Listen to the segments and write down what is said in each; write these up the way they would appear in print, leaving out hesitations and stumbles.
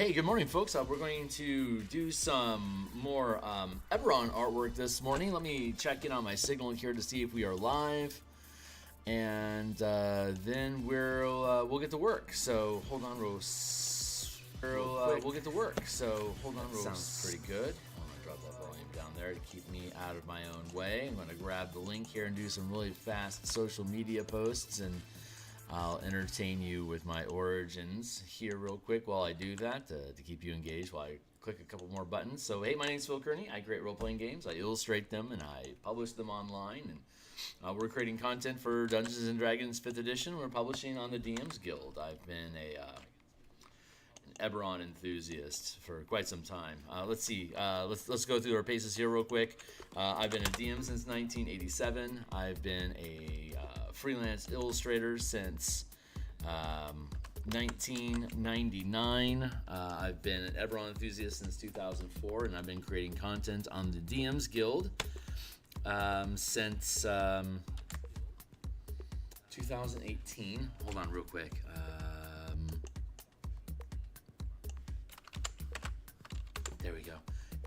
Hey, good morning, folks. We're going to do some more Eberron artwork this morning. Let me check in on my signal here to see if we are live, and then we'll get to work. So hold on, we'll get to work. So hold on, sounds pretty good. I'm gonna drop that volume down there to keep me out of my own way. I'm gonna grab the link here and do some really fast social media posts, and I'll entertain you with my origins here real quick while I do that to keep you engaged while I click a couple more buttons. So, hey, my name's Phil Kearney. I create role-playing games. I illustrate them, and I publish them online. And we're creating content for Dungeons & Dragons 5th Edition. We're publishing on the DMsGuild. I've been an Eberron enthusiast for quite some time. Let's see. Let's go through our paces here real quick. I've been a DM since 1987. I've been a freelance illustrator since 1999. I've been an Eberron enthusiast since 2004, and I've been creating content on the DMsGuild since 2018. Hold on real quick. There we go.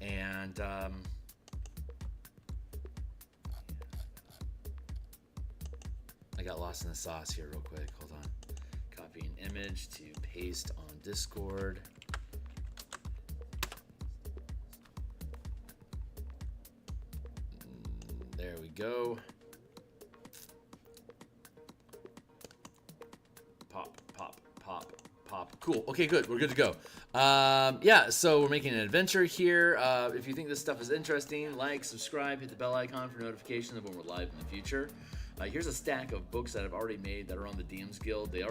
And I got lost in the sauce here real quick. Hold on. Copy an image to paste on Discord. There we go. Pop, pop, pop, pop. Cool. Okay, good. We're good to go. Yeah, so we're making an adventure here. If you think this stuff is interesting, like, subscribe, hit the bell icon for notifications of when we're live in the future. Here's a stack of books that I've already made that are on the DMsGuild. They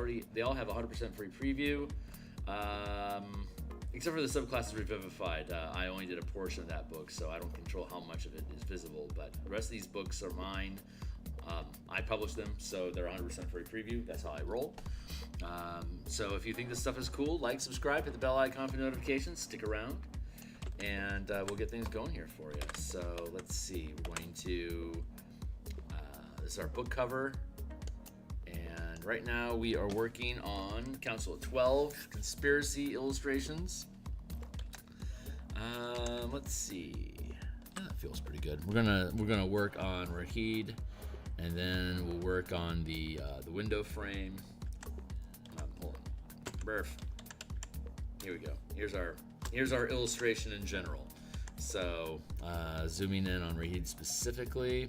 all have 100% free preview, except for the Subclasses Revivified. I only did a portion of that book, so I don't control how much of it is visible. But the rest of these books are mine. I publish them, so they're 100% free preview. That's how I roll. So if you think this stuff is cool, like, subscribe, hit the bell icon for notifications, stick around, and we'll get things going here for you. So let's see. We're going to... this is our book cover, and right now we are working on Council of 12 conspiracy illustrations. Let's see. That feels pretty good. We're gonna work on Rahid, and then we'll work on the window frame. Hold on. Burf. Here we go. Here's our illustration in general. So zooming in on Rahid specifically.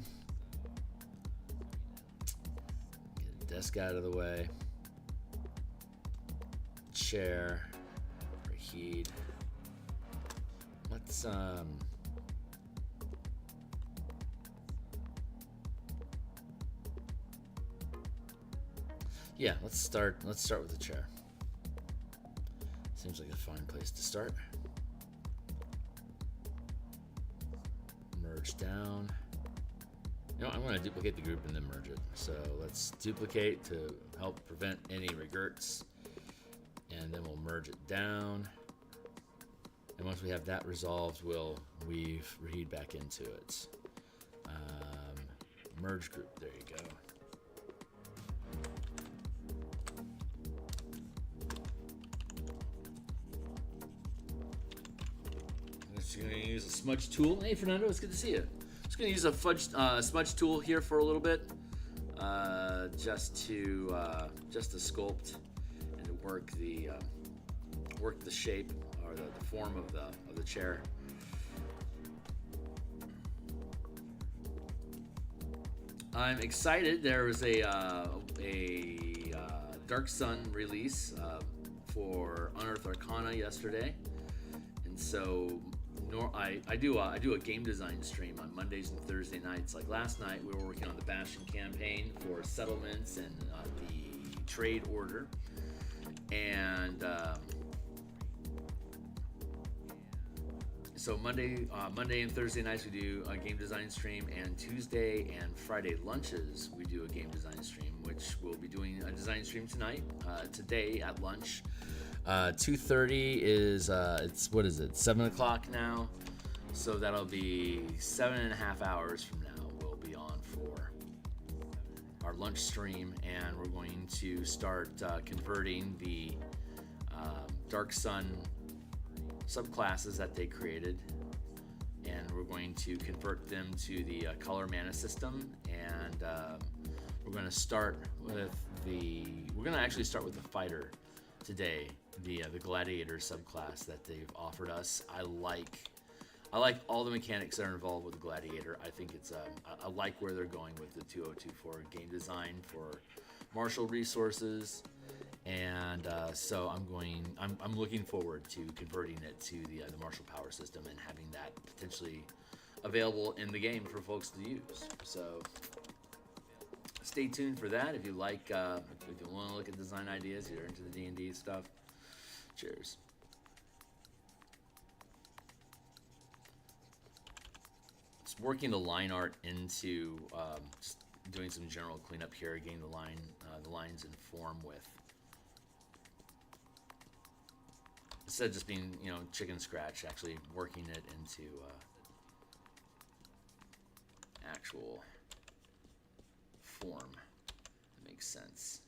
Desk out of the way. Chair. Rahid. Let's yeah, let's start with the chair. Seems like a fine place to start. Merge down. You know, I'm going to duplicate the group and then merge it. So let's duplicate to help prevent any regerts. And then we'll merge it down. And once we have that resolved, we'll weave Rahid back into it. Merge group, there you go. I'm just going to use a smudge tool. Hey, Fernando, it's good to see you. Just going to use a smudge tool here for a little bit, just to sculpt and to work the shape or the form of the chair. I'm excited. There was a Dark Sun release for Unearthed Arcana yesterday, and so. I do a game design stream on Mondays and Thursday nights. Like last night, we were working on the Bastion campaign for settlements and the trade order. And so Monday and Thursday nights we do a game design stream, and Tuesday and Friday lunches we do a game design stream, which we'll be doing a design stream tonight, today at lunch. 2:30 is it's, what is it, 7 o'clock now, so that'll be 7.5 hours from now. We'll be on for our lunch stream, and we're going to start converting the Dark Sun subclasses that they created, and we're going to convert them to the color mana system. And we're going to start with we're going to actually start with the fighter today, the gladiator subclass that they've offered us. I like all the mechanics that are involved with the gladiator. I think it's I like where they're going with the 2024 game design for martial resources, and so I'm looking forward to converting it to the martial power system and having that potentially available in the game for folks to use. So stay tuned for that. If you like, if you want to look at design ideas, you're into the D&D stuff. Cheers. Just working the line art into just doing some general cleanup here, getting the lines in form with, instead of just being chicken scratch, actually working it into actual form. That makes sense.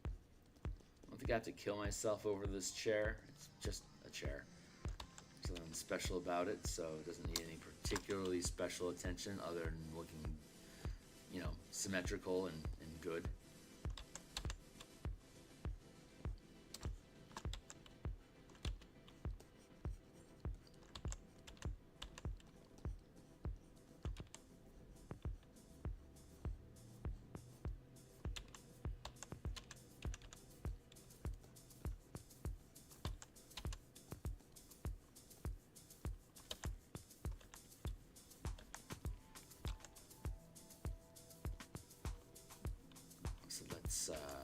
I don't think I have to kill myself over this chair. It's just a chair. There's nothing special about it, so it doesn't need any particularly special attention other than looking, symmetrical and good.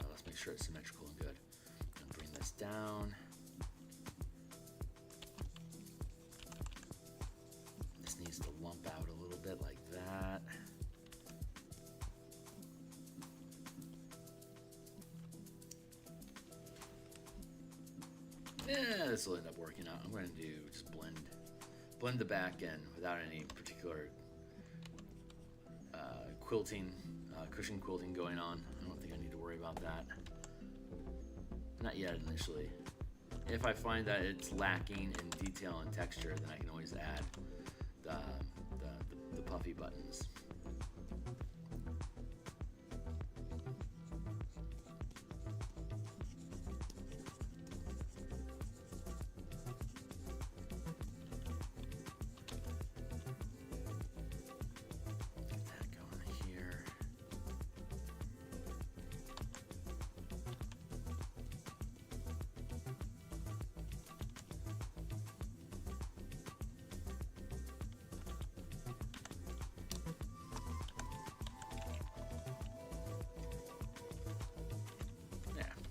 Let's make sure it's symmetrical and good. I'm gonna bring this down. This needs to lump out a little bit like that. Yeah, this will end up working out. I'm going to just blend the back end without any particular quilting, cushion quilting going on. I don't think I need to worry about that. Not yet initially. If I find that it's lacking in detail and texture, then I can always add the puffy buttons.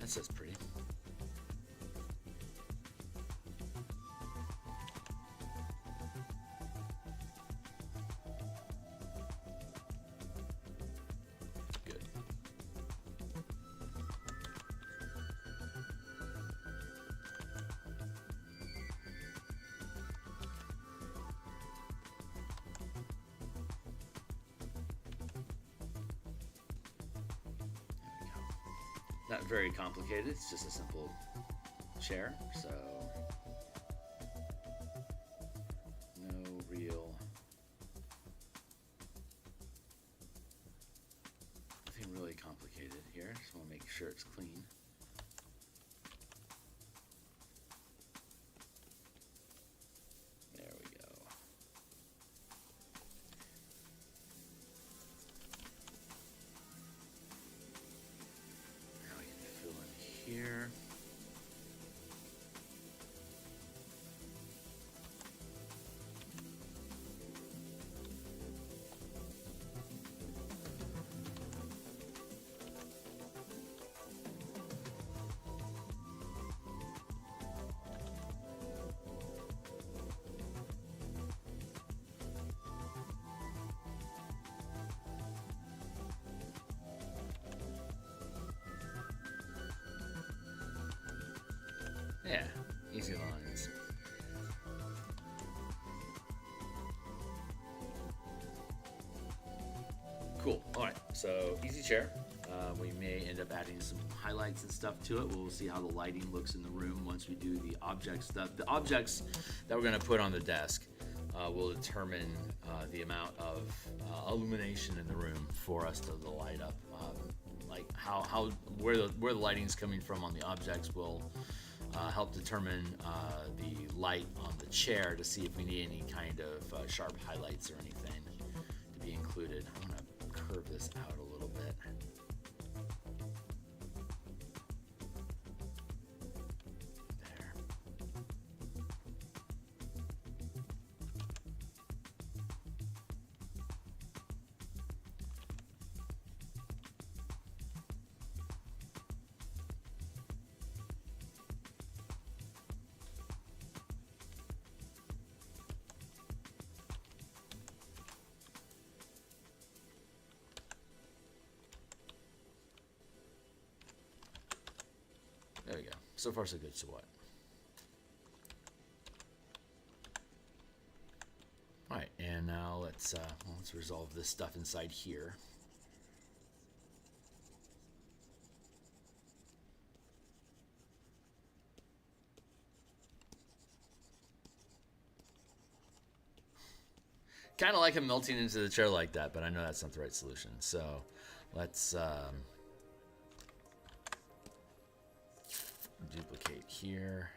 This is pretty. Good. Not very complicated, it's just a simple chair, so no real, nothing really complicated here. Just want to make sure it's clean. There we go. Here. Yeah, easy lines. Cool. All right. So easy chair. We may end up adding some highlights and stuff to it. We'll see how the lighting looks in the room once we do the object stuff. The objects that we're going to put on the desk will determine the amount of illumination in the room for us to light up. Like where the lighting's coming from on the objects will help determine the light on the chair to see if we need any kind of sharp highlights or anything to be included. I'm going to curve this out a little bit. There we go. So far, so good. So what? All right, and now let's resolve this stuff inside here. Kind of like him melting into the chair like that, but I know that's not the right solution. So let's duplicate here.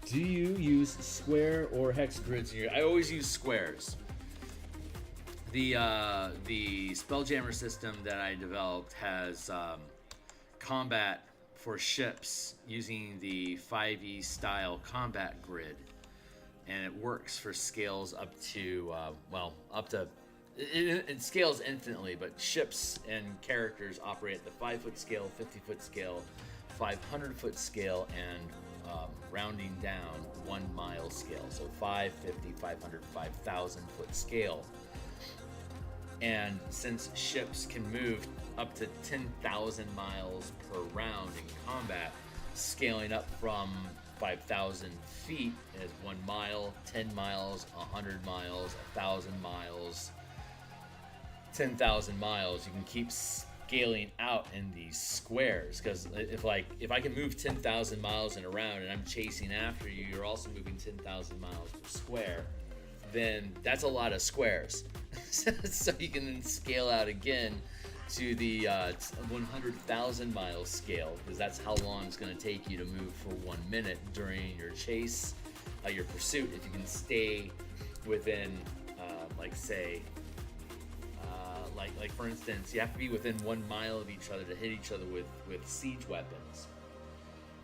Do you use square or hex grids in your? I always use squares. The Spelljammer system that I developed has combat for ships using the 5e style combat grid, and it works for scales up to it scales infinitely, but ships and characters operate at the 5-foot scale, 50-foot scale, 500-foot scale, and rounding down 1 mile scale. So 550, 500, 5,000 foot scale. And since ships can move up to 10,000 miles per round in combat, scaling up from 5,000 feet is 1 mile, 10 miles, 100 miles, 1,000 miles, 10,000 miles. You can keep scaling out in these squares, because if I can move 10,000 miles in a round and I'm chasing after you, you're also moving 10,000 miles per square, then that's a lot of squares. So you can then scale out again to the 100,000 mile scale, because that's how long it's going to take you to move for 1 minute during your chase, your pursuit. If you can stay within, like for instance, you have to be within 1 mile of each other to hit each other with siege weapons.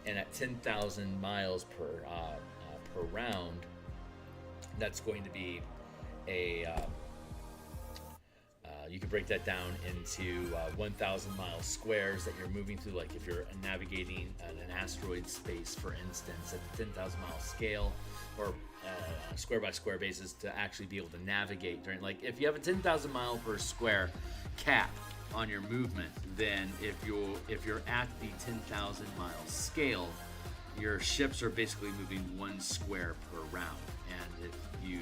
And at 10,000 miles per round, that's going to be a you can break that down into 1,000 mile squares that you're moving through. Like if you're navigating an asteroid space, for instance, at the 10,000 mile scale, or square by square basis, to actually be able to navigate during, like if you have a 10,000 mile per square cap on your movement, then if you're at the 10,000 mile scale, your ships are basically moving 1 square per round. And if you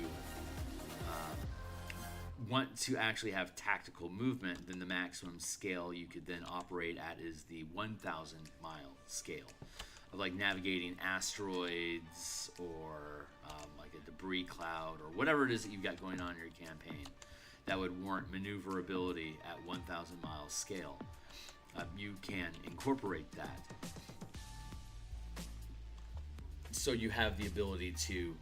want to actually have tactical movement, then the maximum scale you could then operate at is the 1,000 mile scale of like navigating asteroids or like a debris cloud or whatever it is that you've got going on in your campaign that would warrant maneuverability at 1,000 mile scale. You can incorporate that, so you have the ability to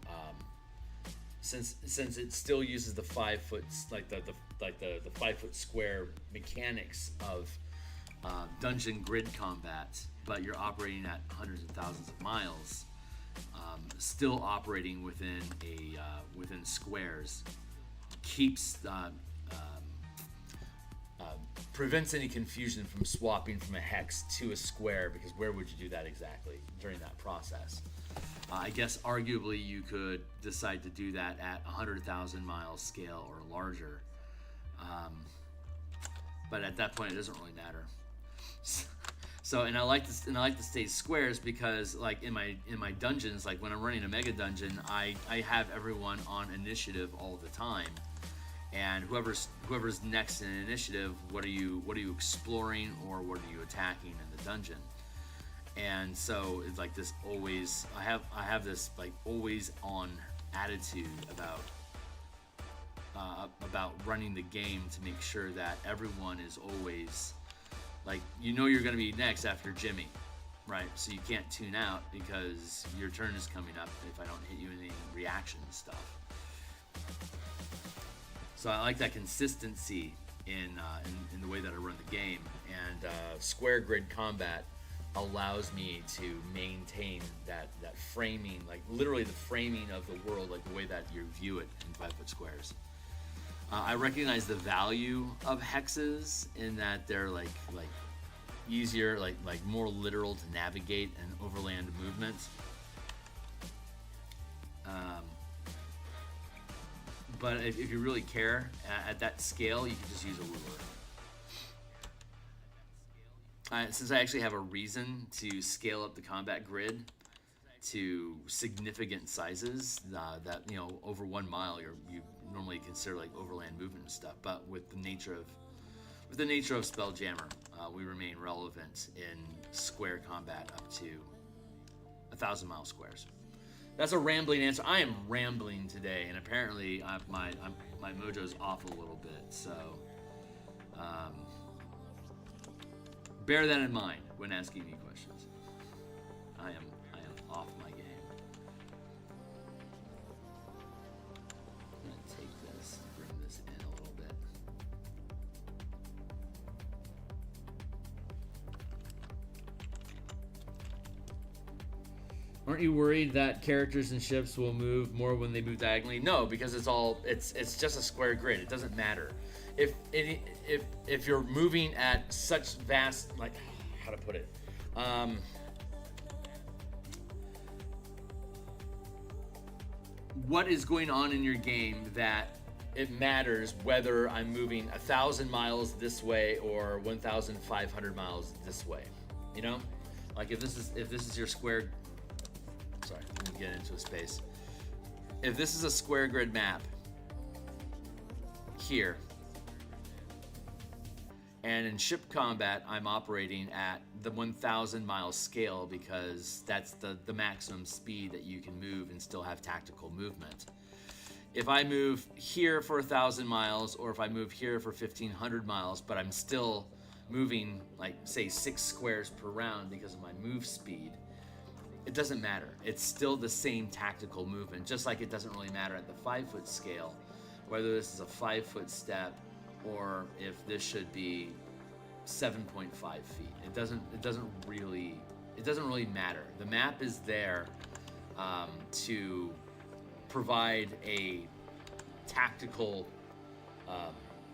since it still uses the 5 foot, like the 5 foot square mechanics of dungeon grid combat, but you're operating at hundreds of thousands of miles, still operating within within squares, keeps prevents any confusion from swapping from a hex to a square, because where would you do that exactly during that process? I guess arguably you could decide to do that at 100,000 miles scale or larger, but at that point it doesn't really matter. So, and I like to stay squares because, like in my dungeons, like when I'm running a mega dungeon, I have everyone on initiative all the time, and whoever's next in initiative, what are you exploring, or what are you attacking in the dungeon? And so it's like this always, I have this like always on attitude about running the game to make sure that everyone is always, like, you're going to be next after Jimmy, right? So you can't tune out because your turn is coming up if I don't hit you in any reaction stuff. So I like that consistency in the way that I run the game, and square grid combat allows me to maintain that framing, like literally the framing of the world, like the way that you view it in 5 foot squares. I recognize the value of hexes in that they're like easier, like more literal to navigate and overland movement. But if you really care at that scale, you can just use a ruler. Since I actually have a reason to scale up the combat grid to significant sizes, that over 1 mile you normally consider like overland movement and stuff, but with the nature of Spelljammer, we remain relevant in square combat up to 1,000 mile squares. That's a rambling answer. I am rambling today, and apparently my mojo's off a little bit, so bear that in mind when asking me questions. I am off my game. I'm gonna take this and bring this in a little bit. Aren't you worried that characters and ships will move more when they move diagonally? No, because it's just a square grid. It doesn't matter. If you're moving at such vast, like, how to put it, what is going on in your game that it matters whether I'm moving 1,000 miles this way or 1,500 miles this way? Like if this is your square. Sorry, let me get into a space. If this is a square grid map here, and in ship combat I'm operating at the 1,000 mile scale because that's the maximum speed that you can move and still have tactical movement. If I move here for 1,000 miles, or if I move here for 1,500 miles, but I'm still moving, like, say 6 squares per round because of my move speed, it doesn't matter. It's still the same tactical movement, just like it doesn't really matter at the 5 foot scale whether this is a 5 foot step or if this should be 7.5 feet. It doesn't really matter. The map is there to provide a tactical,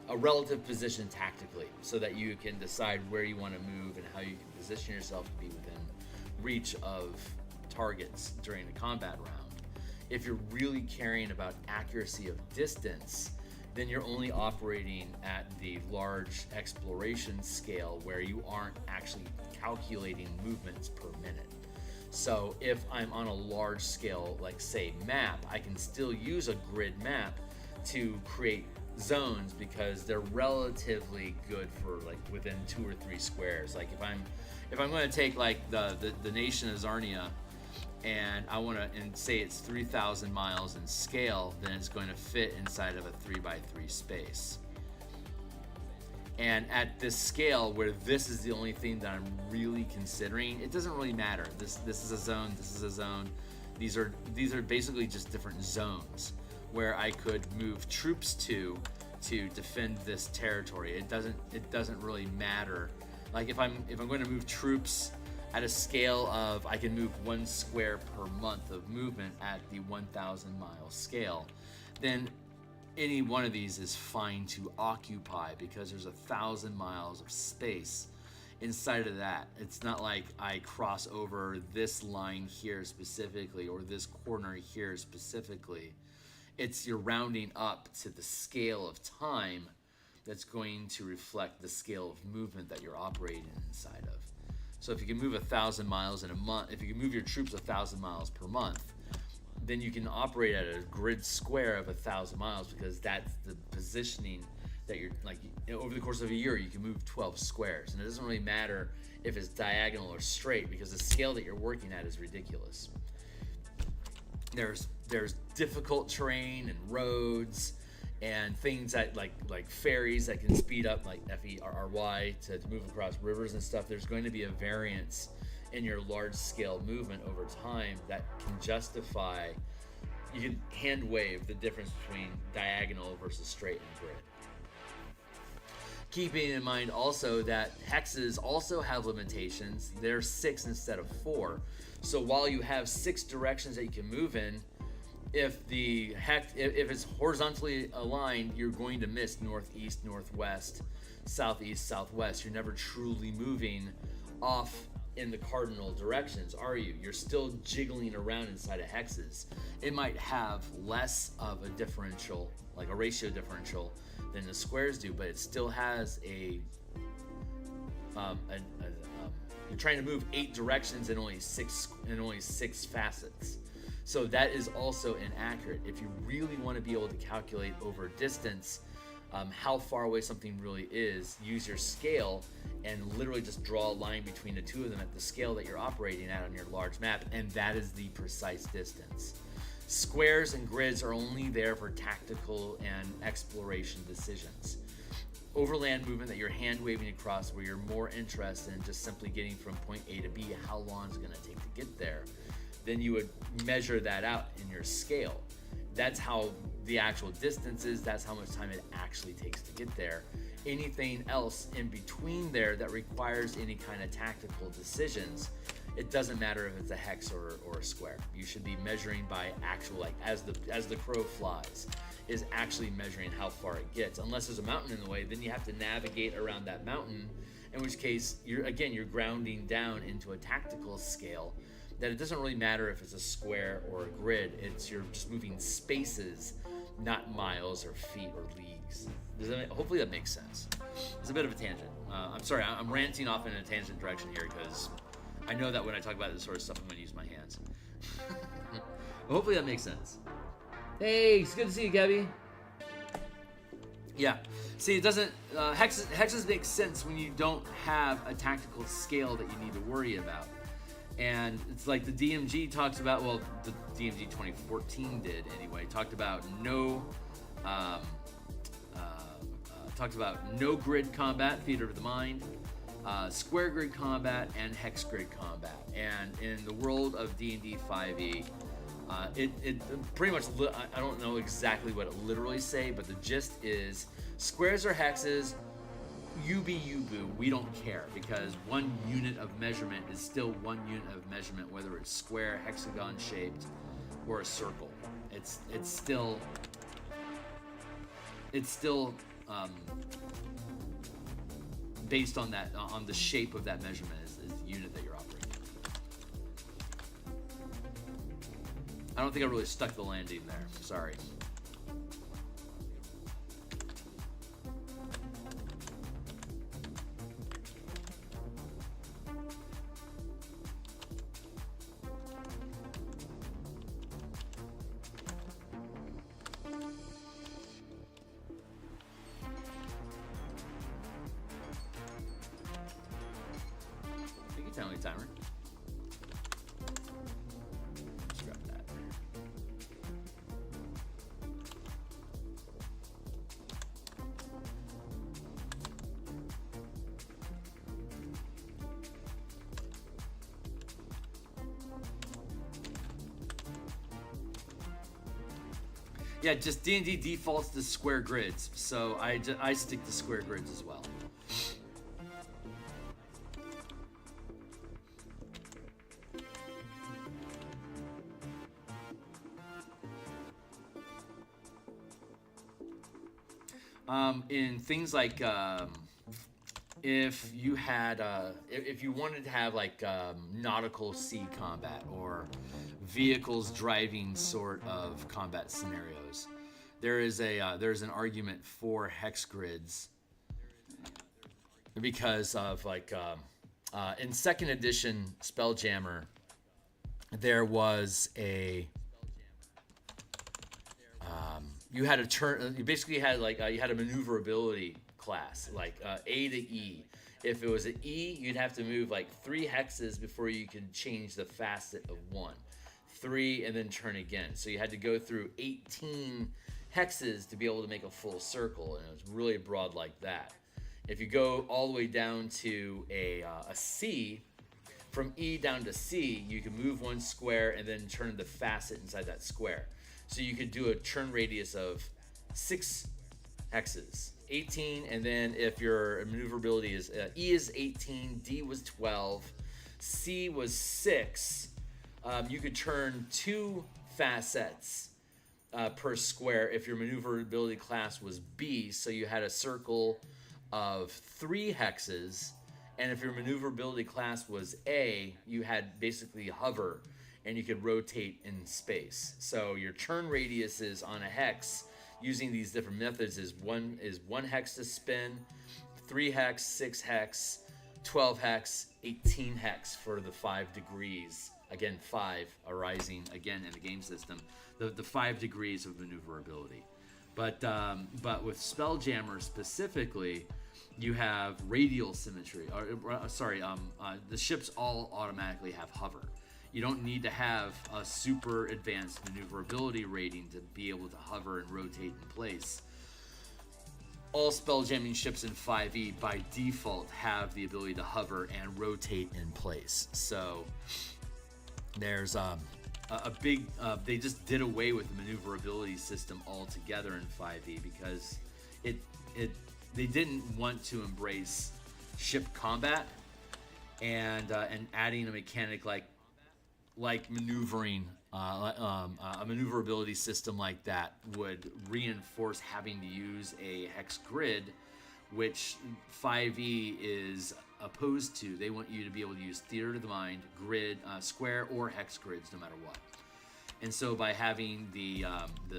a relative position tactically, so that you can decide where you want to move and how you can position yourself to be within reach of targets during a combat round. If you're really caring about accuracy of distance, then you're only operating at the large exploration scale where you aren't actually calculating movements per minute. So if I'm on a large scale, like say map, I can still use a grid map to create zones because they're relatively good for like within 2 or 3 squares. Like if I'm going to take like the nation of Zarnia, and I want to, and say it's 3,000 miles in scale, then it's going to fit inside of a 3x3 space. And at this scale, where this is the only thing that I'm really considering, it doesn't really matter. This is a zone. This is a zone. These are basically just different zones. where I could move troops to defend this territory. It doesn't really matter. Like if I'm going to move troops at a scale of, I can move 1 square per month of movement at the 1,000 mile scale, then any one of these is fine to occupy because there's 1,000 miles of space inside of that. It's not like I cross over this line here specifically or this corner here specifically. It's you're rounding up to the scale of time that's going to reflect the scale of movement that you're operating inside of. So if you can move 1,000 miles in a month, if you can move your troops 1,000 miles per month, then you can operate at a grid square of 1,000 miles because that's the positioning that you're like. Over the course of a year, you can move 12 squares, and it doesn't really matter if it's diagonal or straight because the scale that you're working at is ridiculous. There's difficult terrain and roads and things that like ferries that can speed up, like FERRY, to move across rivers and stuff. There's going to be a variance in your large scale movement over time that can justify, you can hand wave the difference between diagonal versus straight and grid. Keeping in mind also that hexes also have limitations. They're 6 instead of 4. So while you have 6 directions that you can move in, if it's horizontally aligned, you're going to miss northeast, northwest, southeast, southwest. You're never truly moving off in the cardinal directions, are you? You're still jiggling around inside of hexes. It might have less of a differential, like a ratio differential, than the squares do, but it still has you're trying to move 8 directions in only six facets. So that is also inaccurate. If you really want to be able to calculate over distance how far away something really is, use your scale and literally just draw a line between the two of them at the scale that you're operating at on your large map, and that is the precise distance. Squares and grids are only there for tactical and exploration decisions. Overland movement that you're hand waving across, where you're more interested in just simply getting from point A to B, how long is it going to take to get there, then you would measure that out in your scale. That's how the actual distance is, that's how much time it actually takes to get there. Anything else in between there that requires any kind of tactical decisions, it doesn't matter if it's a hex or a square. You should be measuring by actual, like as the crow flies, is actually measuring how far it gets. Unless there's a mountain in the way, then you have to navigate around that mountain, in which case you're grounding down into a tactical scale that it doesn't really matter if it's a square or a grid. You're just moving spaces, not miles or feet or leagues. Hopefully that makes sense. It's a bit of a tangent. I'm sorry, I'm ranting off in a tangent direction here because I know that when I talk about this sort of stuff, I'm going to use my hands. Hopefully that makes sense. Hey, it's good to see you, Gabby. Yeah. See, it doesn't. Hexes make sense when you don't have a tactical scale that you need to worry about. And it's like the DMG talks about, well, the DMG 2014 did anyway, talked about no grid combat, theater of the mind, square grid combat, and hex grid combat. And in the world of D&D 5e, it pretty much, I don't know exactly what it literally say, but the gist is squares or hexes, you be you boo, we don't care, because 1 unit of measurement is still 1 unit of measurement, whether it's square, hexagon shaped, or a circle. It's still based on that, on the shape of that measurement is the unit that you're operating. I don't think I really stuck the landing there. Sorry. Timer. Let's grab that. Yeah, just D&D defaults to square grids, so I stick to square grids as well. In things like if you had if you wanted to have like nautical sea combat or vehicles driving sort of combat scenarios, there's an argument for hex grids because of like in second edition Spelljammer there was a you had a turn. You basically had like you had a maneuverability class, like A to E. If it was an E, you'd have to move like 3 hexes before you could change the facet of 1. 3 and then turn again. So you had to go through 18 hexes to be able to make a full circle, and it was really broad like that. If you go all the way down to a C, from E down to C, you can move 1 square and then turn the facet inside that square. So you could do a turn radius of 6 hexes, 18, and then if your maneuverability is E is 18, D was 12, C was 6, you could turn 2 facets per square if your maneuverability class was B, so you had a circle of 3 hexes, and if your maneuverability class was A, you had basically hover, and you could rotate in space. So your turn radiuses on a hex using these different methods is one hex to spin, 3 hex, 6 hex, 12 hex, 18 hex for the 5 degrees. Again, 5 arising again in the game system, the 5 degrees of maneuverability. But with Spelljammer specifically, you have radial symmetry. The ships all automatically have hover. You don't need to have a super advanced maneuverability rating to be able to hover and rotate in place. All spelljamming ships in 5e by default have the ability to hover and rotate in place. So there's a big they just did away with the maneuverability system altogether in 5e because they didn't want to embrace ship combat and adding a mechanic like maneuvering, a maneuverability system like that would reinforce having to use a hex grid, which 5e is opposed to. They want you to be able to use theater of the mind, grid, square, or hex grids, no matter what. And so by having the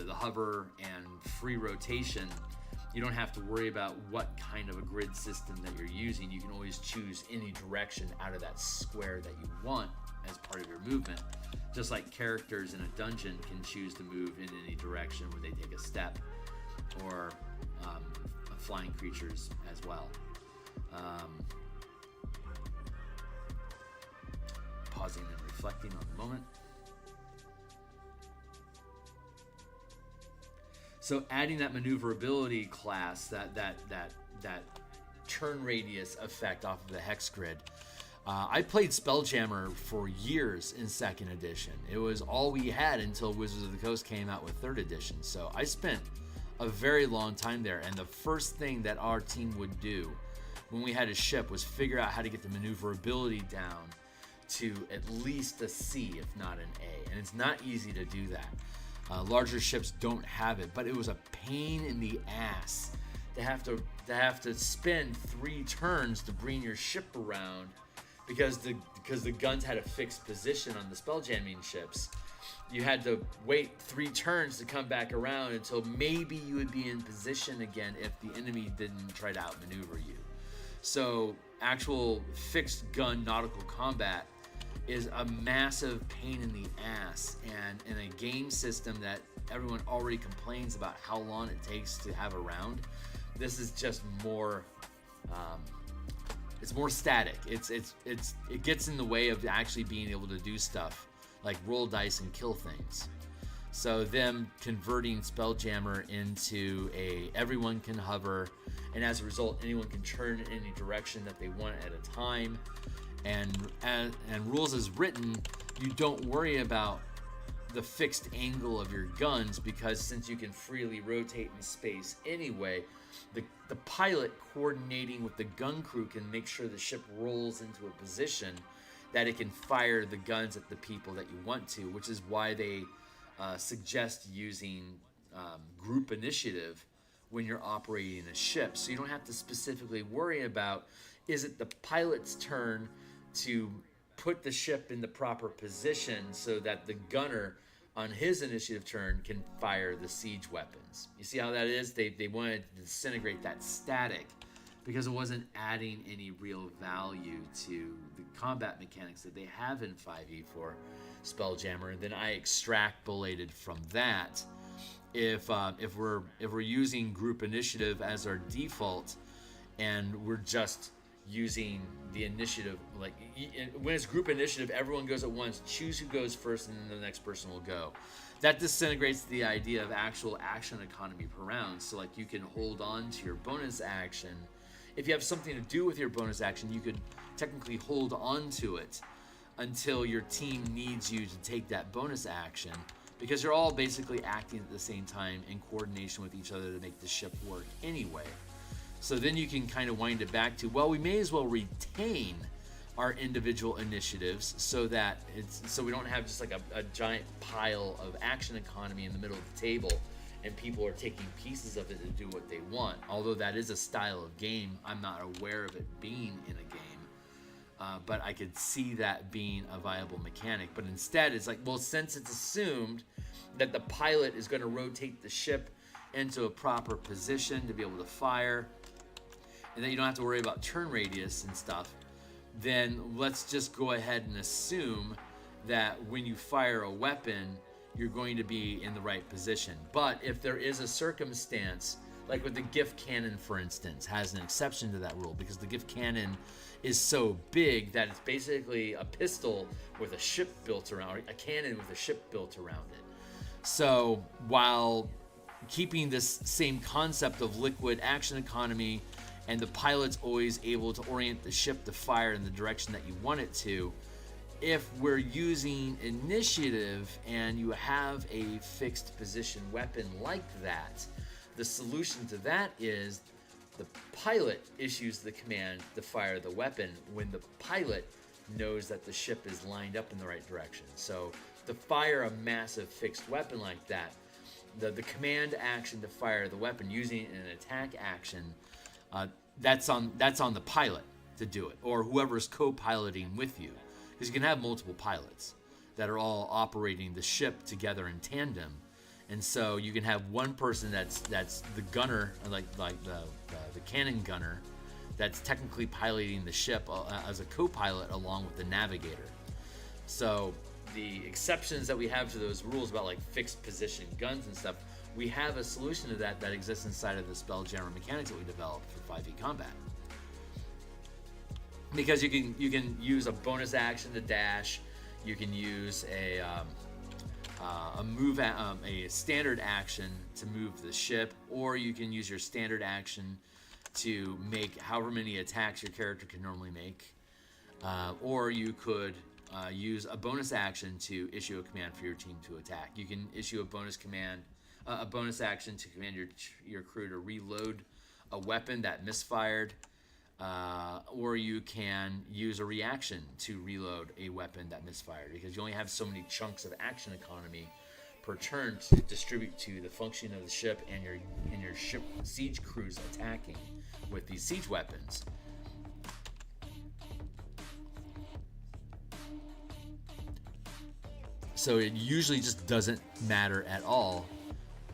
hover and free rotation, you don't have to worry about what kind of a grid system that you're using. You can always choose any direction out of that square that you want as part of your movement, just like characters in a dungeon can choose to move in any direction where they take a step, or flying creatures as well. Pausing and reflecting on the moment. So adding that maneuverability class, that turn radius effect off of the hex grid. I played Spelljammer for years in 2nd edition. It was all we had until Wizards of the Coast came out with 3rd edition. So I spent a very long time there. And the first thing that our team would do when we had a ship was figure out how to get the maneuverability down to at least a C, if not an A. And it's not easy to do that. Larger ships don't have it, but it was a pain in the ass to have to spend 3 turns to bring your ship around. Because the guns had a fixed position on the spelljamming ships, you had to wait 3 turns to come back around until maybe you would be in position again if the enemy didn't try to outmaneuver you. So actual fixed gun nautical combat is a massive pain in the ass, and in a game system that everyone already complains about how long it takes to have a round, this is just more. It's more static. It gets in the way of actually being able to do stuff like roll dice and kill things. So them converting Spelljammer into everyone can hover, and as a result, anyone can turn in any direction that they want at a time. And rules as written, you don't worry about the fixed angle of your guns, because since you can freely rotate in space anyway, the pilot coordinating with the gun crew can make sure the ship rolls into a position that it can fire the guns at the people that you want to, which is why they suggest using group initiative when you're operating a ship. So you don't have to specifically worry about, is it the pilot's turn to put the ship in the proper position so that the gunner on his initiative turn can fire the siege weapons. You see how that is? They wanted to disintegrate that static because it wasn't adding any real value to the combat mechanics that they have in 5e for Spelljammer. And then I extrapolated from that. If we're using group initiative as our default, and we're just using the initiative, like when it's group initiative, everyone goes at once, choose who goes first, and then the next person will go. That disintegrates the idea of actual action economy per round. So like you can hold on to your bonus action. If you have something to do with your bonus action, you could technically hold on to it until your team needs you to take that bonus action, because you're all basically acting at the same time in coordination with each other to make the ship work anyway. So then you can kind of wind it back to, well, we may as well retain our individual initiatives so that so we don't have just like a giant pile of action economy in the middle of the table and people are taking pieces of it to do what they want. Although that is a style of game, I'm not aware of it being in a game. But I could see that being a viable mechanic. But instead, it's like, well, since it's assumed that the pilot is going to rotate the ship into a proper position to be able to fire, and that you don't have to worry about turn radius and stuff, then let's just go ahead and assume that when you fire a weapon, you're going to be in the right position. But if there is a circumstance, like with the gift cannon, for instance, has an exception to that rule, because the gift cannon is so big that it's basically a pistol with a ship built around it, a cannon with a ship built around it. So while keeping this same concept of liquid action economy, and the pilot's always able to orient the ship to fire in the direction that you want it to, if we're using initiative and you have a fixed position weapon like that, the solution to that is the pilot issues the command to fire the weapon when the pilot knows that the ship is lined up in the right direction. So to fire a massive fixed weapon like that, the command action to fire the weapon using an attack action, that's on the pilot to do it, or whoever's co-piloting with you, because you can have multiple pilots that are all operating the ship together in tandem, and so you can have one person that's the gunner, like the cannon gunner, that's technically piloting the ship as a co-pilot along with the navigator. So the exceptions that we have to those rules about like fixed position guns and stuff, we have a solution to that exists inside of the Spelljammer mechanics that we developed for 5e combat. Because you can use a bonus action to dash, you can use a standard action to move the ship, or you can use your standard action to make however many attacks your character can normally make, or you could use a bonus action to issue a command for your team to attack. You can issue a bonus action to command your crew to reload a weapon that misfired, or you can use a reaction to reload a weapon that misfired, because you only have so many chunks of action economy per turn to distribute to the function of the ship and your ship siege crews attacking with these siege weapons. So it usually just doesn't matter at all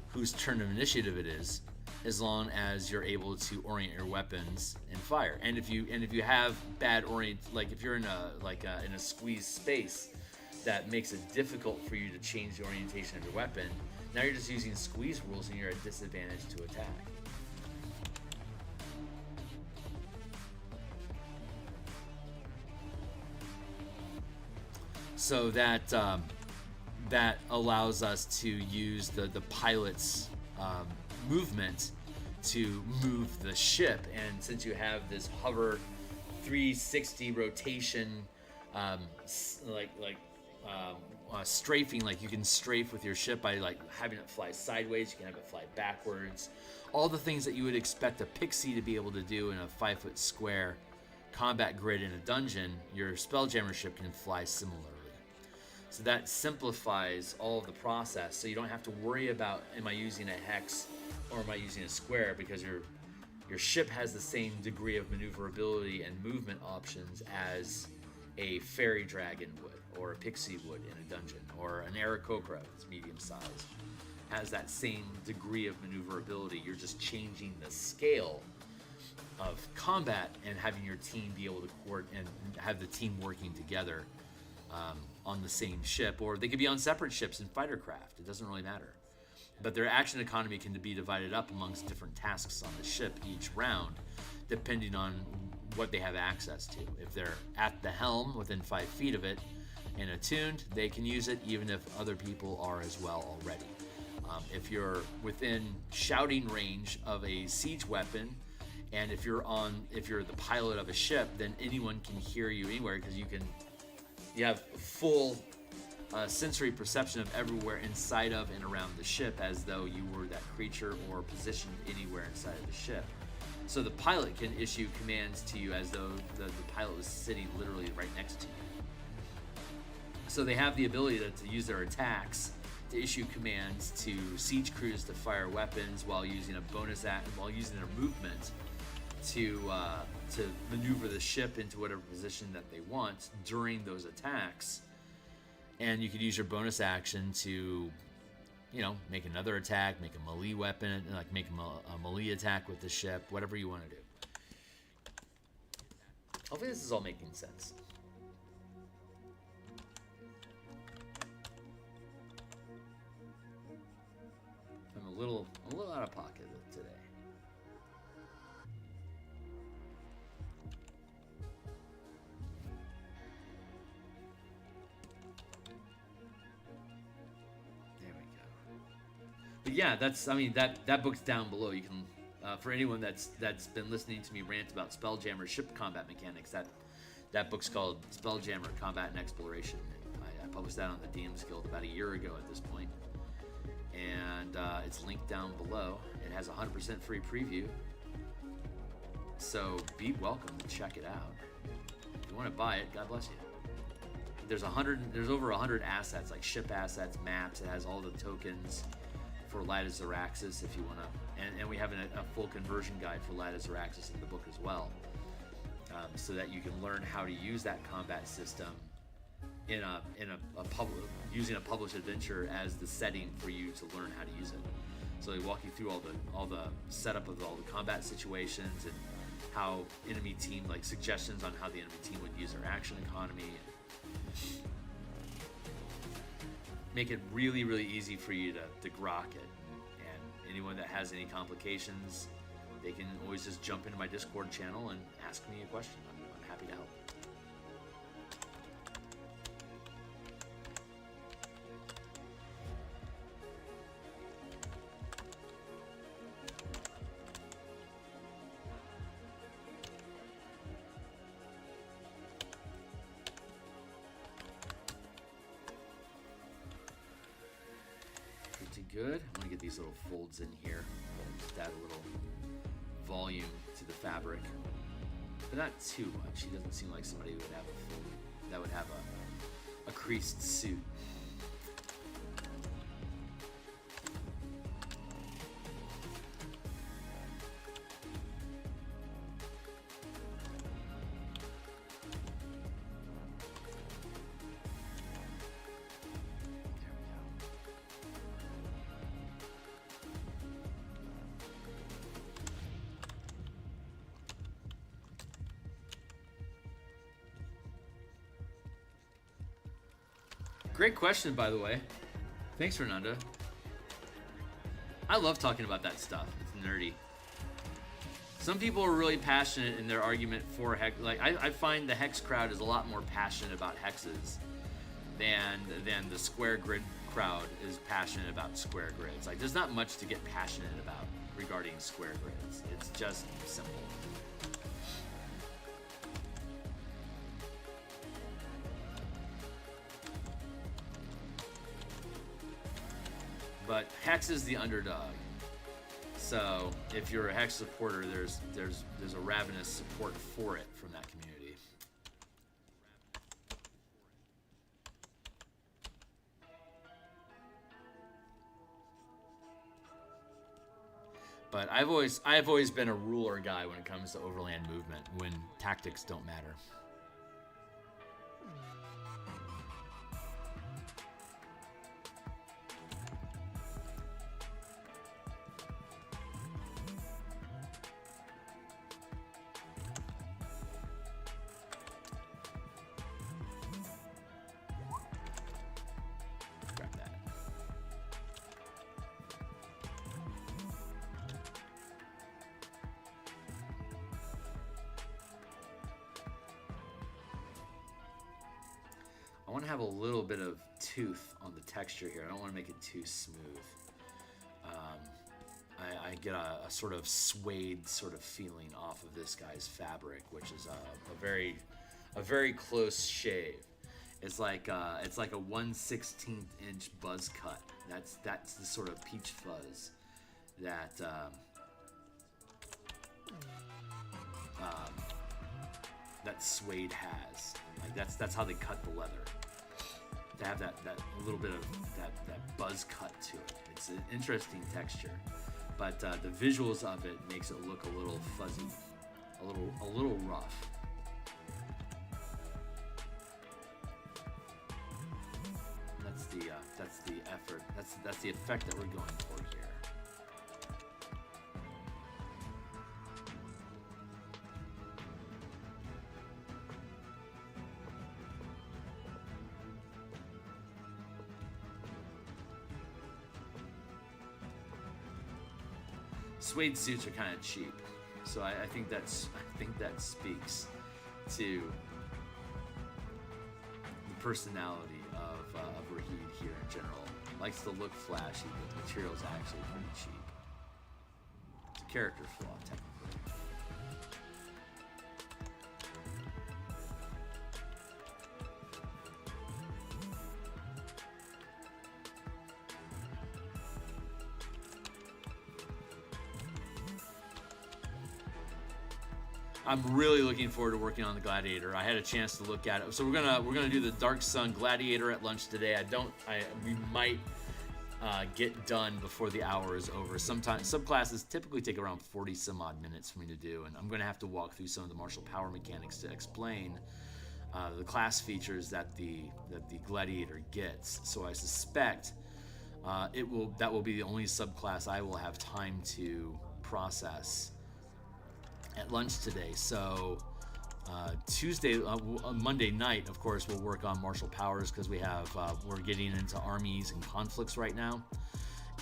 whose turn of initiative it is, as long as you're able to orient your weapons and fire. And if you have bad orient, like if you're in a squeezed space that makes it difficult for you to change the orientation of your weapon, now you're just using squeeze rules and you're at disadvantage to attack. So that allows us to use the pilot's movement to move the ship. And since you have this hover 360 rotation, like strafing, like you can strafe with your ship by like having it fly sideways, you can have it fly backwards. All the things that you would expect a pixie to be able to do in a 5-foot square combat grid in a dungeon, your Spelljammer ship can fly similarly. So that simplifies all of the process, so you don't have to worry about, am I using a hex or am I using a square, because your ship has the same degree of maneuverability and movement options as a fairy dragon would, or a pixie would in a dungeon, or an Aarakocra that's medium sized. Has that same degree of maneuverability. You're just changing the scale of combat and having your team be able to coordinate and have the team working together on the same ship, or they could be on separate ships in fighter craft. It doesn't really matter. But their action economy can be divided up amongst different tasks on the ship each round, depending on what they have access to. If they're at the helm within 5 feet of it and attuned, they can use it even if other people are as well already. If you're within shouting range of a siege weapon, and if you're the pilot of a ship, then anyone can hear you anywhere, because you have full sensory perception of everywhere inside of and around the ship, as though you were that creature or positioned anywhere inside of the ship. So the pilot can issue commands to you as though the pilot was sitting literally right next to you. So they have the ability to use their attacks to issue commands to siege crews to fire weapons while using a bonus while using their movement to maneuver the ship into whatever position that they want during those attacks. And you could use your bonus action to, make another attack, make a melee weapon, like make a melee attack with the ship, whatever you want to do. Hopefully this is all making sense. I'm a little out of pocket today. But yeah, that book's down below. You can, for anyone that's been listening to me rant about Spelljammer ship combat mechanics, that book's called Spelljammer Combat and Exploration. I published that on the DMsGuild about a year ago at this point, and it's linked down below. It has a 100% free preview, so be welcome to check it out. If you want to buy it, God bless you. There's over 100 assets, like ship assets, maps. It has all the tokens for Light of Xeraxis if you want to, and we have a full conversion guide for Light of Xeraxis in the book as well, so that you can learn how to use that combat system using a published adventure as the setting for you to learn how to use it. So they walk you through all the setup of all the combat situations and how enemy team, like suggestions on how the enemy team would use their action economy. Make it really, really easy for you to grok it. And anyone that has any complications, they can always just jump into my Discord channel and ask me a question. I'm happy to help. Good. I'm gonna get these little folds in here. Just add a little volume to the fabric, but not too much. He doesn't seem like somebody that would have a creased suit. Great question, by the way. Thanks, Fernanda. I love talking about that stuff. It's nerdy. Some people are really passionate in their argument for hex. Like I find the hex crowd is a lot more passionate about hexes than the square grid crowd is passionate about square grids. Like there's not much to get passionate about regarding square grids. It's just simple. But Hex is the underdog. So if you're a Hex supporter, there's a ravenous support for it from that community. But I've always been a ruler guy when it comes to overland movement, when tactics don't matter. I want to have a little bit of tooth on the texture here. I don't want to make it too smooth. I get a sort of suede sort of feeling off of this guy's fabric, which is a very close shave. It's like a 1/16 inch buzz cut. That's the sort of peach fuzz that that suede has. Like that's how they cut the leather. To have that little bit of that buzz cut to it. It's an interesting texture, but the visuals of it makes it look a little fuzzy, a little rough. That's the effort. That's the effect that we're going for here. Suede suits are kind of cheap, so I think that speaks to the personality of Rahid here in general. Likes to look flashy, but the material's actually pretty cheap. It's a character flaw, technically. I'm really looking forward to working on the Gladiator. I had a chance to look at it. So we're gonna do the Dark Sun Gladiator at lunch today. We might get done before the hour is over. Sometimes subclasses typically take around 40 some odd minutes for me to do, and I'm gonna have to walk through some of the martial power mechanics to explain the class features that the Gladiator gets. So I suspect that will be the only subclass I will have time to process at lunch today. So Monday night, of course, we'll work on martial powers because we're getting into armies and conflicts right now,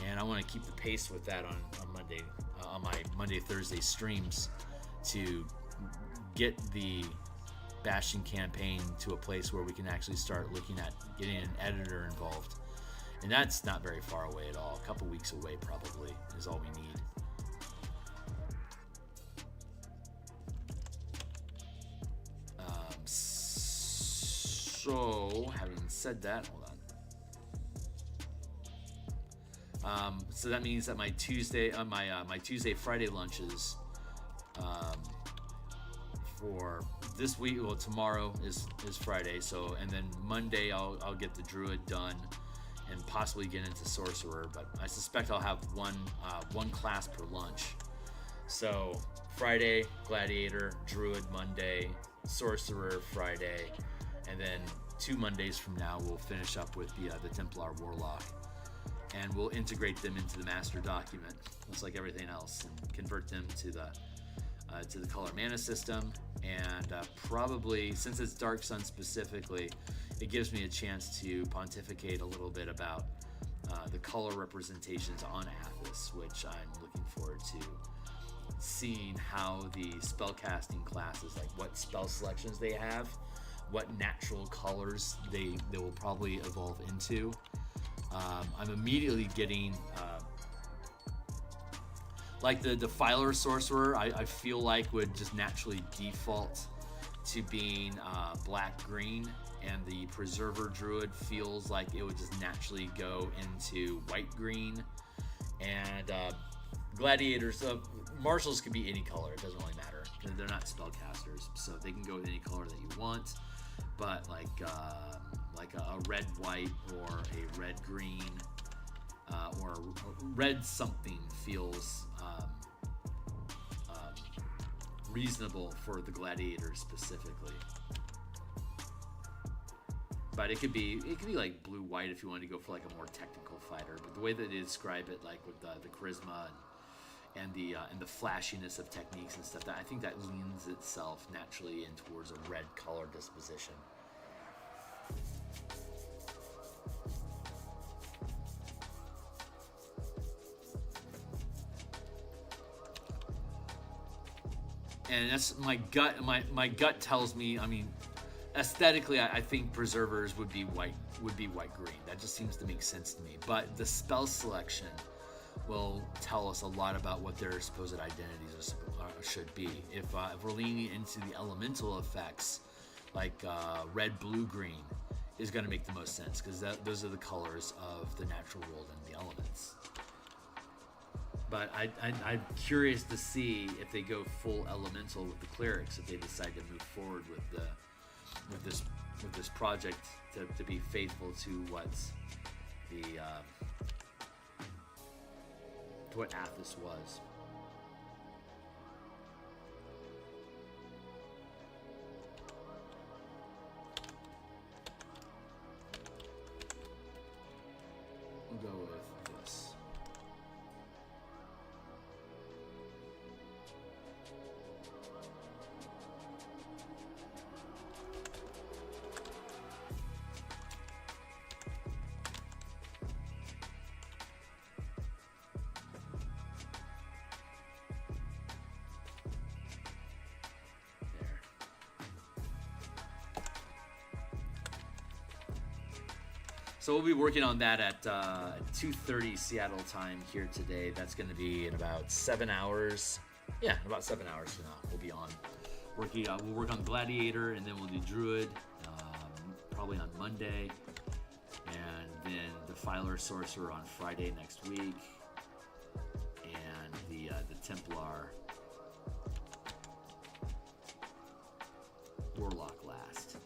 and I want to keep the pace with that on Monday, on my Monday Thursday streams, to get the Bastion campaign to a place where we can actually start looking at getting an editor involved, and that's not very far away at all. A couple weeks away probably is all we need. So, having said that, hold on. So that means that my Tuesday, my Tuesday Friday lunches for this week. Well, tomorrow is Friday. So, and then Monday I'll get the Druid done and possibly get into Sorcerer. But I suspect I'll have one class per lunch. So Friday Gladiator, Druid Monday, Sorcerer Friday. And then 2 Mondays from now, we'll finish up with the Templar Warlock, and we'll integrate them into the master document, just like everything else, and convert them to the color mana system. And probably, since it's Dark Sun specifically, it gives me a chance to pontificate a little bit about the color representations on Athos, which I'm looking forward to seeing how the spellcasting classes, like what spell selections they have, what natural colors they will probably evolve into. I'm immediately getting like the Defiler Sorcerer, I feel like would just naturally default to being black-green, and the Preserver Druid feels like it would just naturally go into white-green. And Gladiators, Marshals could be any color. It doesn't really matter. They're not spellcasters, so they can go with any color that you want. But like a red-white or a red-green or a red something feels reasonable for the Gladiators specifically. But it could be like blue-white if you wanted to go for like a more technical fighter. But the way that they describe it, like with the charisma and the flashiness of techniques and stuff, that I think that leans itself naturally in towards a red color disposition. And that's my gut. My gut tells me. I mean, aesthetically, I think Preservers would be white green. That just seems to make sense to me. But the spell selection will tell us a lot about what their supposed identities should be. If we're leaning into the elemental effects, like red, blue, green, is going to make the most sense because those are the colors of the natural world and the elements. But I'm curious to see if they go full elemental with the clerics, if they decide to move forward with this project to be faithful to what's the to what Athos was. We'll go with this. So we'll be working on that at 2:30 Seattle time here today. That's going to be in about 7 hours. Yeah, in about 7 hours from now, we'll be on working. We'll work on Gladiator, and then we'll do Druid, probably on Monday, and then the Filer Sorcerer on Friday next week, and the Templar Warlock last.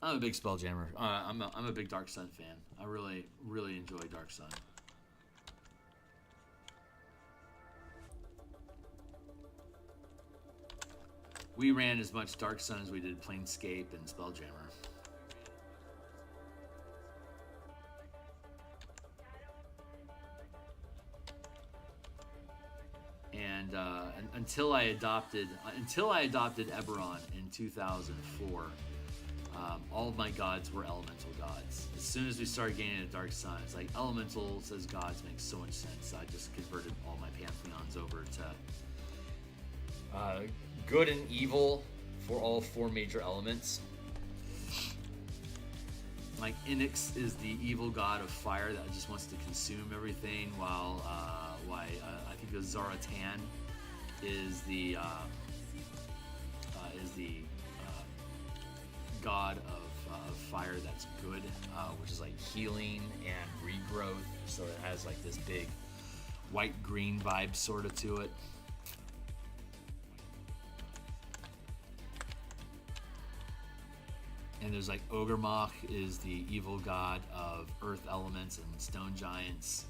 I'm a big Spelljammer. I'm a big Dark Sun fan. I really enjoy Dark Sun. We ran as much Dark Sun as we did Planescape and Spelljammer. And until I adopted Eberron in 2004. All of my gods were elemental gods. As soon as we started getting into Dark Sun, it's like elementals as gods makes so much sense. I just converted all my pantheons over to good and evil for all 4 major elements. Like Onyx is the evil god of fire that just wants to consume everything, while I think the Zaratan is the god of fire that's good, which is like healing and regrowth. So it has like this big white-green vibe sort of to it. And there's like Ogremach is the evil god of earth elements and stone giants,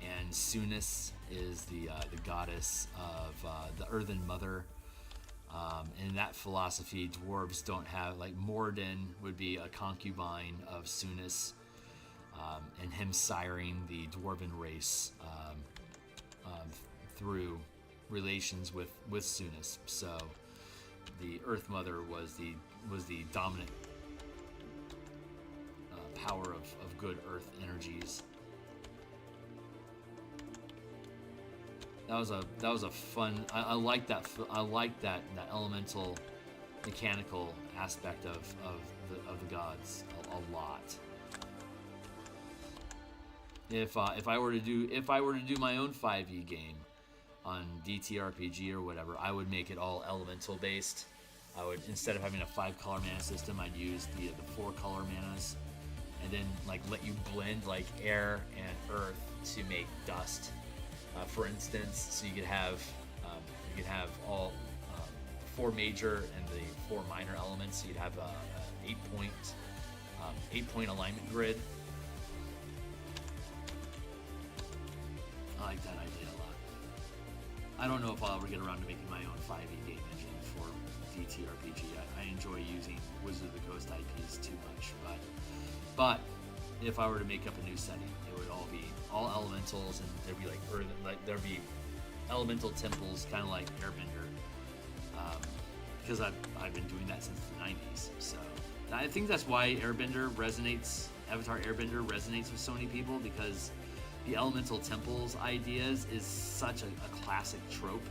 and Sunis is the goddess of the Earthen Mother. In that philosophy, dwarves don't have, like Morden would be a concubine of Sunis, and him siring the dwarven race through relations with Sunis. So the Earth Mother was the dominant power of good earth energies. That was a fun. I like that. I like that elemental, mechanical aspect of the gods a lot. if I were to do my own 5e game on DTRPG or whatever, I would make it all elemental based. I would, instead of having a 5-color mana system, I'd use the 4-color manas, and then like let you blend like air and earth to make dust, for instance. So you could have all 4 major and the 4 minor elements. So you'd have a 8-point alignment grid. I like that idea a lot. I don't know if I'll ever get around to making my own 5e game engine for DTRPG. I enjoy using Wizard of the Coast IPs too much, but if I were to make up a new setting, it would all be all elementals, and there'd be there'd be elemental temples, kind of like Airbender, because I've been doing that since the 90s. So I think that's why Avatar Airbender resonates with so many people, because the elemental temples ideas is such a classic trope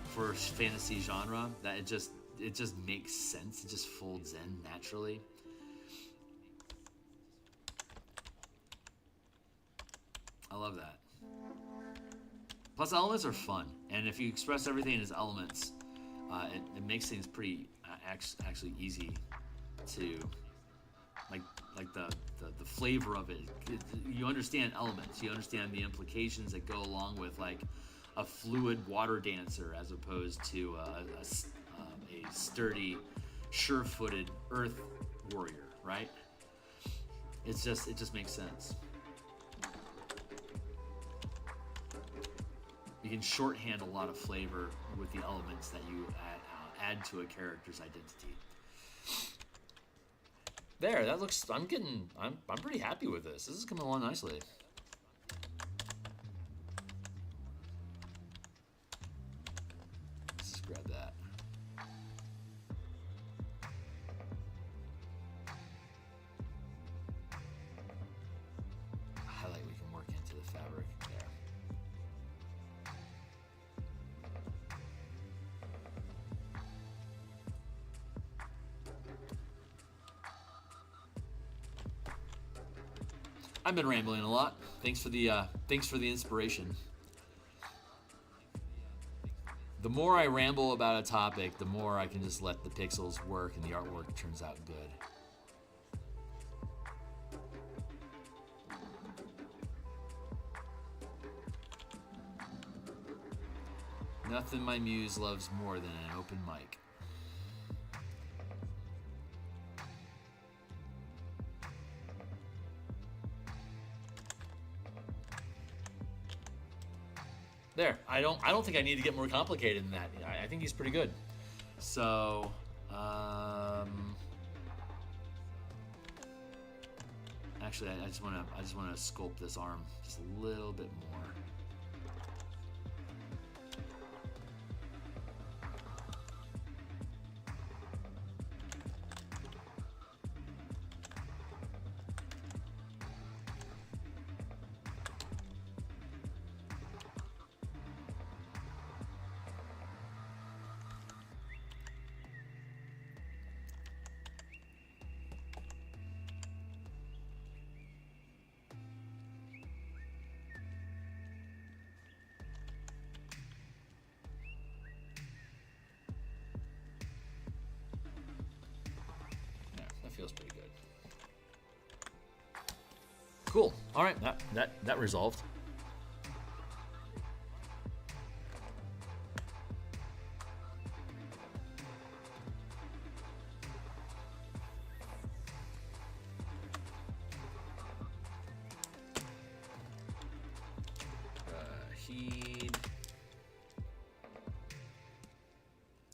for fantasy genre that it just makes sense. It just folds in naturally. I love that. Plus, elements are fun, and if you express everything as elements, it makes things pretty actually easy to like the flavor of it. You understand elements. You understand the implications that go along with like a fluid water dancer as opposed to a sturdy, sure-footed earth warrior, right? It just makes sense. You can shorthand a lot of flavor with the elements that you add to a character's identity. There, that looks. I'm pretty happy with this. This is coming along nicely. Let's just grab that. Highlight we can work into the fabric there. I've been rambling a lot. Thanks for the inspiration. The more I ramble about a topic, the more I can just let the pixels work and the artwork turns out good. Nothing my muse loves more than an open mic. There, I don't think I need to get more complicated than that. I think he's pretty good. So, actually, I just want to sculpt this arm just a little bit more. Feels pretty good. Cool. All right, that resolved. Heed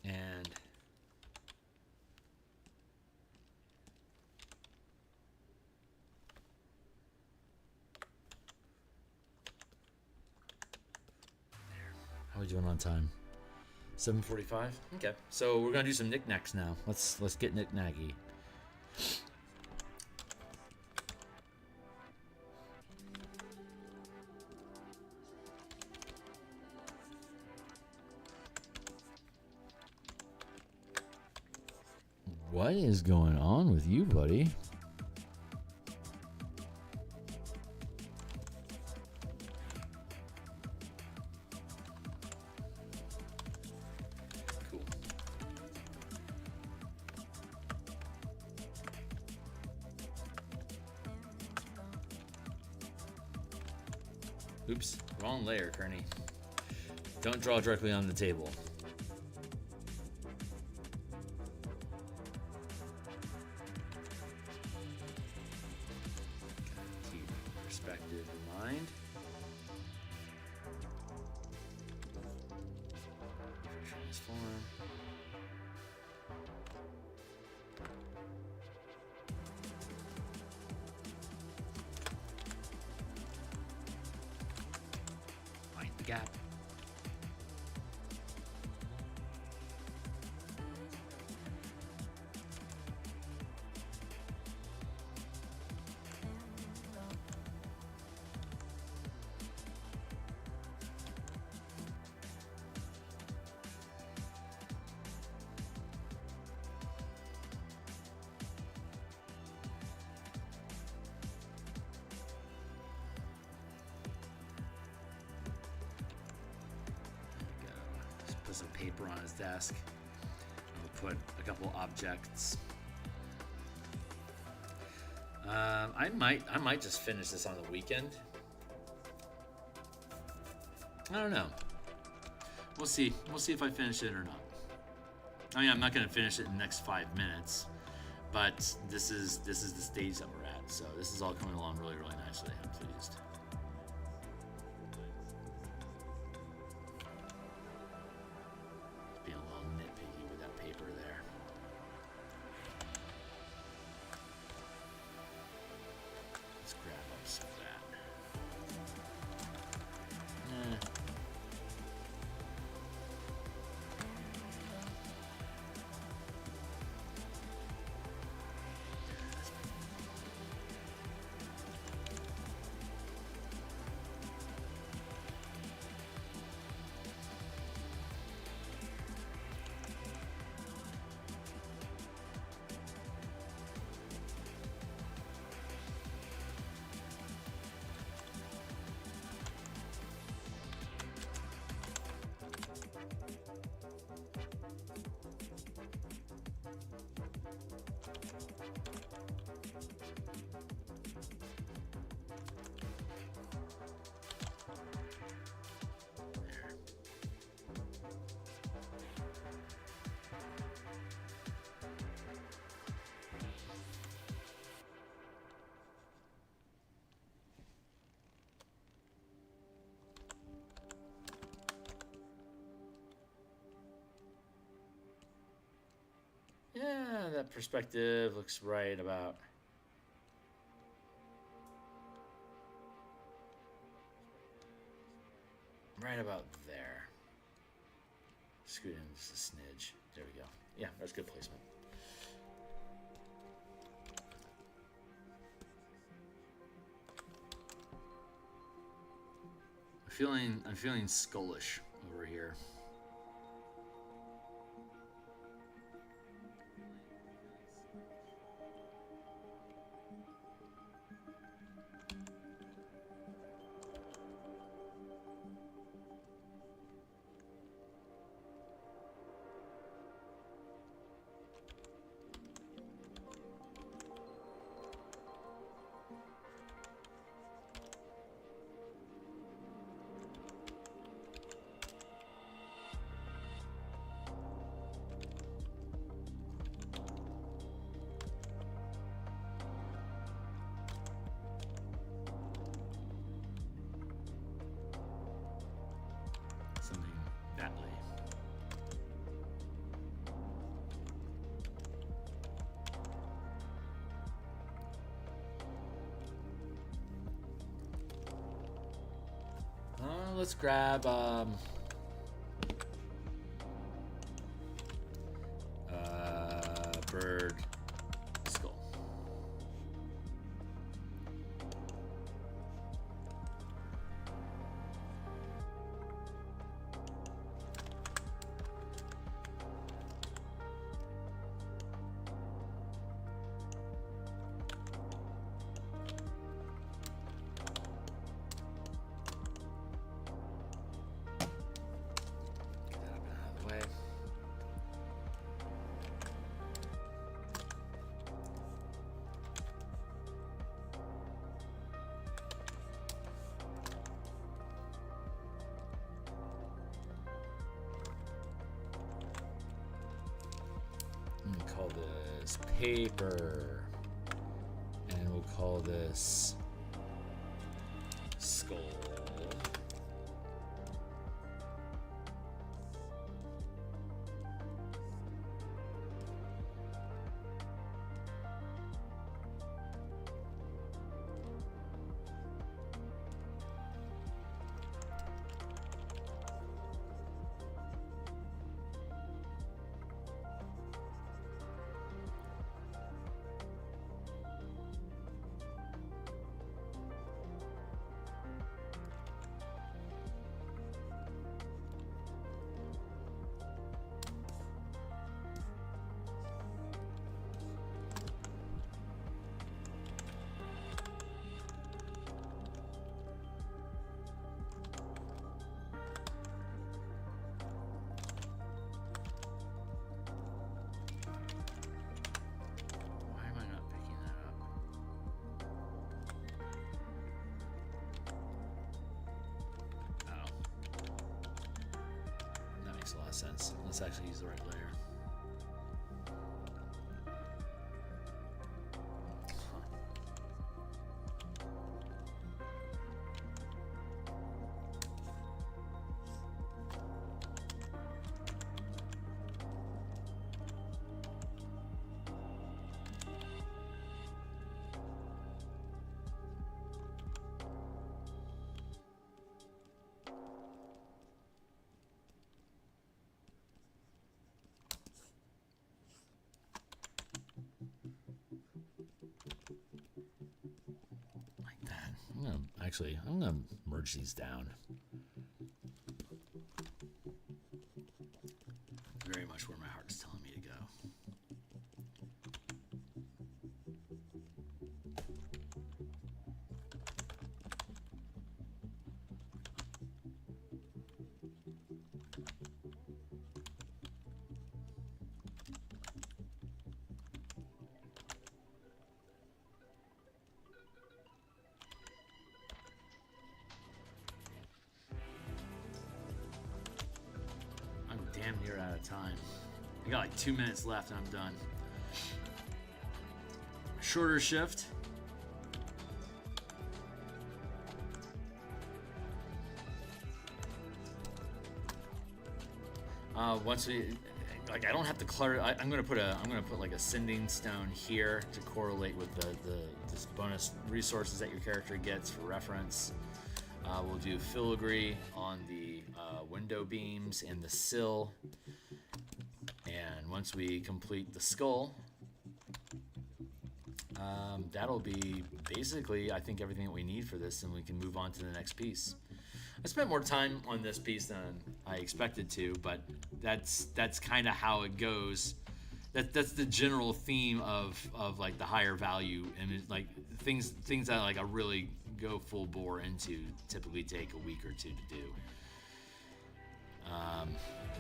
and how are we doing on time? 7:45. Okay, so we're gonna do some knickknacks now. Let's get knick-knacky. What is going on with you, buddy? Oops, wrong layer, Kearney. Don't draw directly on the table. Keep perspective in mind. Transform. Find the gap. Put some paper on his desk. We'll put a couple objects. I might just finish this on the weekend. I don't know. We'll see. We'll see if I finish it or not. I mean, I'm not going to finish it in the next 5 minutes, but this is the stage that we're at. So this is all coming along really, really nicely. I'm pleased. Being a little nitpicky with that paper there. Let's grab up some of that. Yeah, that perspective looks right about. Right about there. Scoot in just a smidge. There we go. Yeah, that's good placement. I'm feeling skullish over here. Something that way. Let's grab bird skull. call this paper. And we'll call this skull. Sense. Let's actually use the right layer. I'm gonna merge these down. Very much where my heart is telling me to go. Damn near out of time. I got like 2 minutes left and I'm done. Shorter shift. Once we, like, I don't have to clutter. I'm gonna put like a sending stone here to correlate with this bonus resources that your character gets for reference. We'll do filigree on the window beams and the sill. And once we complete the skull, that'll be basically, I think, everything that we need for this, and we can move on to the next piece. I spent more time on this piece than I expected to, but that's kind of how it goes. That's the general theme of like the higher value, and it, like things that like I really go full bore into typically take a week or two to do.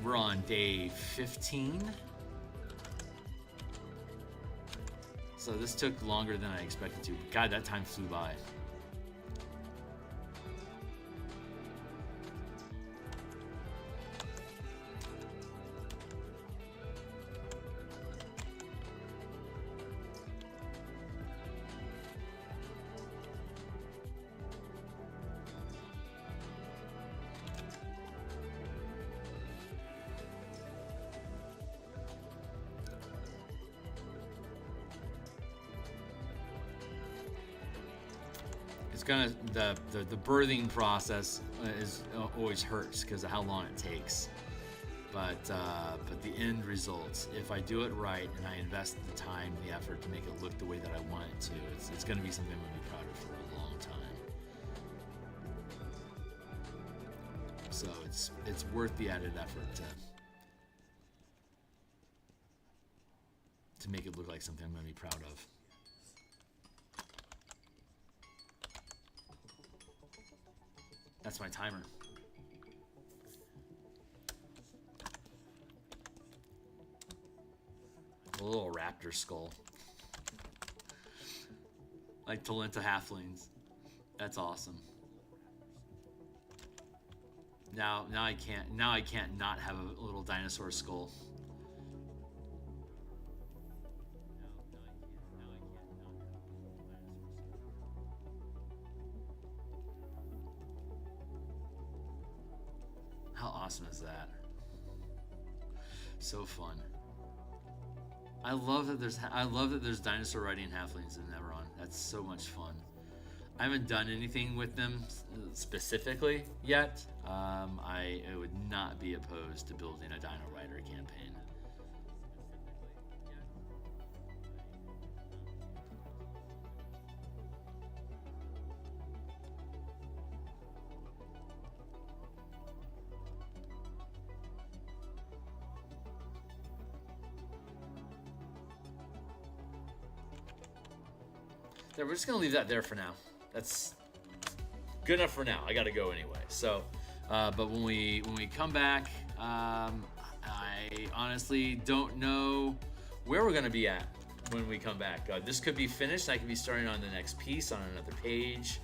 We're on day 15. So this took longer than I expected to. God, that time flew by. The birthing process is always hurts because of how long it takes, but the end results, if I do it right and I invest the time, the effort to make it look the way that I want it to, it's going to be something I'm going to be proud of for a long time. So it's worth the added effort to make it look like something I'm going to be proud of. That's my timer. A little raptor skull. Like Talenta halflings. That's awesome. Now I can't not have a little dinosaur skull. awesome is that? So fun. I love that there's dinosaur riding halflings in Eberron. That's so much fun. I haven't done anything with them specifically yet. I would not be opposed to building a Dino Rider campaign. Yeah, we're just gonna leave that there for now. That's good enough for now. I gotta go anyway. So, but when we come back, I honestly don't know where we're gonna be at when we come back. This could be finished. I could be starting on the next piece on another page,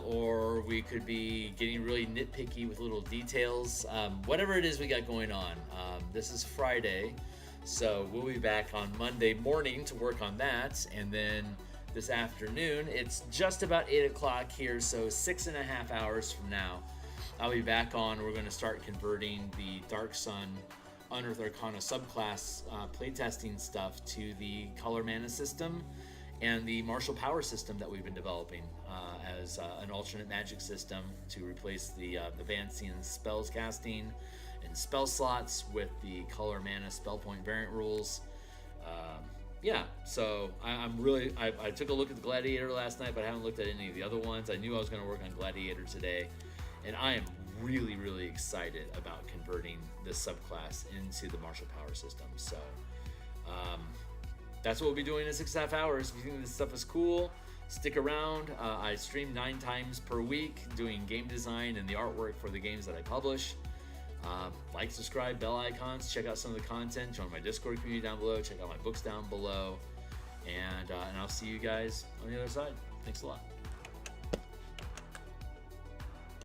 or we could be getting really nitpicky with little details. Whatever it is we got going on. This is Friday, so we'll be back on Monday morning to work on that, and then this afternoon, it's just about 8 o'clock here, so 6.5 hours from now, I'll be back on. We're going to start converting the Dark Sun Unearthed Arcana subclass playtesting stuff to the color mana system and the martial power system that we've been developing as an alternate magic system to replace the Vancian spells casting and spell slots with the color mana spell point variant rules. Yeah, so I took a look at the Gladiator last night, but I haven't looked at any of the other ones. I knew I was going to work on Gladiator today, and I am really, really excited about converting this subclass into the martial power system. So that's what we'll be doing in 6.5 hours. If you think this stuff is cool, stick around. I stream 9 times per week doing game design and the artwork for the games that I publish. Like, subscribe, bell icons, check out some of the content, join my Discord community down below, check out my books down below, and I'll see you guys on the other side. Thanks a lot.